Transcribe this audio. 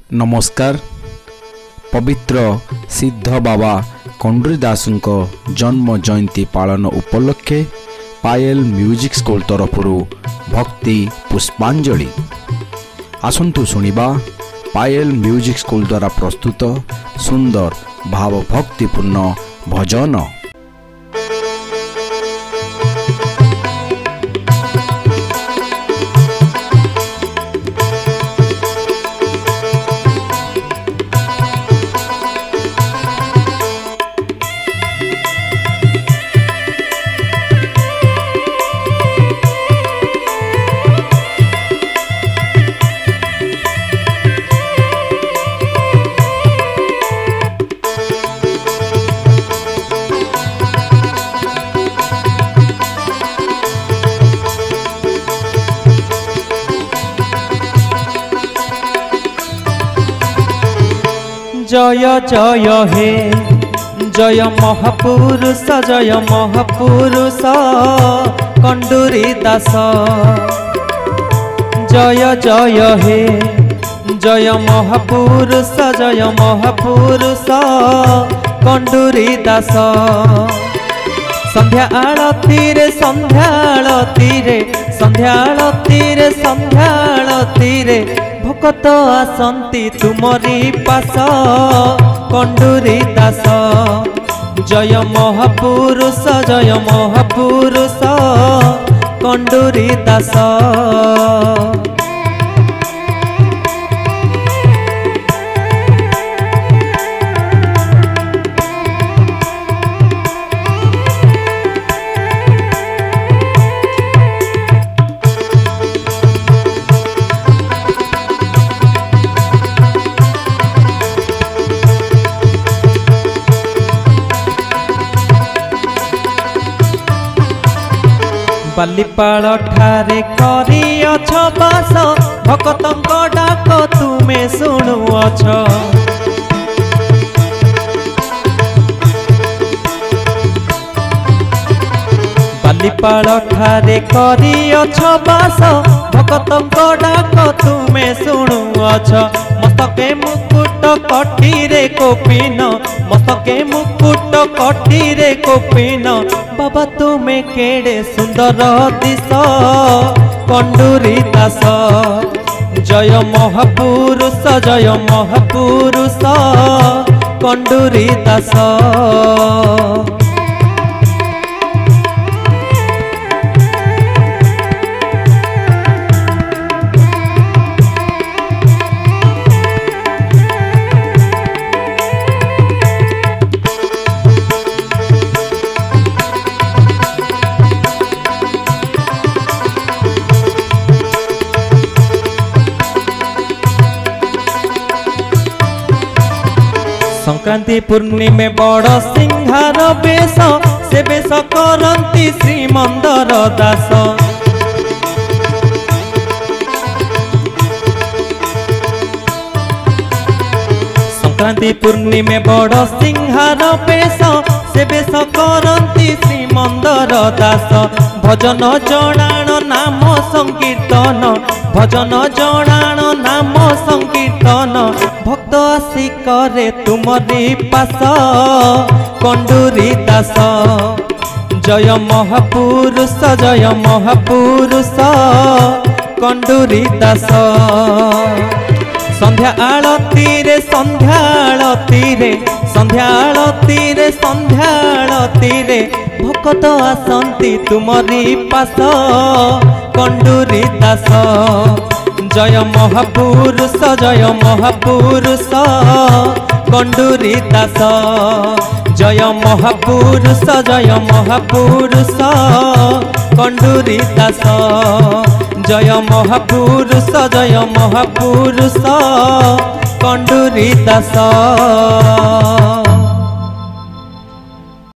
नमस्कार। पवित्र सिद्ध बाबा कंडूरी दासଙ୍କ जन्म जयंती पालन उपलक्षे पायल म्यूजिक स्कूल तरफ भक्ति पुष्पांजलि। आसंतु सुनिबा पायल म्यूजिक स्कूल द्वारा प्रस्तुत सुंदर भाव भक्तिपूर्ण भजन। जय जय हे जय महापुरुष जय महापुरुष कंडूरी दास। जय जय हे जय महापुरुष जय महापुरुष कंडूरी दास। संध्या आळती रे संध्या आळती रे संध्या आळती रे संध्या आळती रे भक्त आसंती तुमरी पास कंडूरी दास। जय महापुरुष जय महापुरुष कंडूरी दास। बालीपाल ठारे करिअछ बास भक्तंक डाक तुमे शुणुअछ। बालीपाल ठारे करिअछ बास भक्तंक डाक तुमे शुणुअछ। मस्तके मुकुट कटीरे कोपिन मस्तके मुकुट कटीरे कोपिन बाबा तुमे केड़े सुंदर दिस कंडूरी दास। जय महापुरुष जय महापुरुष कंडूरी दास। संक्रांति पूर्णिमे बड़ सिंहार बेश से बेश करती श्रीमंदर दास। संक्रांति पूर्णिमे बड़ सिंहार बेश से बेश करती श्रीमंदर दास। भजन जणाण नाम संकीर्तन भजन जणाण नाम संकीर्तन भक्त आसी करे तुमरी पास कंडूरी दास। जय महापुरुष जय महापुरुष कंडूरी दास। संध्या आळती रे संध्या आळती रे संध्या आळती रे संध्या आळती रे भक्त आसंती तुमरी पास कंडूरी दास। जय महापुरुष जय महापुरुष कंडूरी दास। जय महापुरुष जय महापुरुष कंडूरी दास। जय महापुरुष जय महापुरुष कंडूरी दास।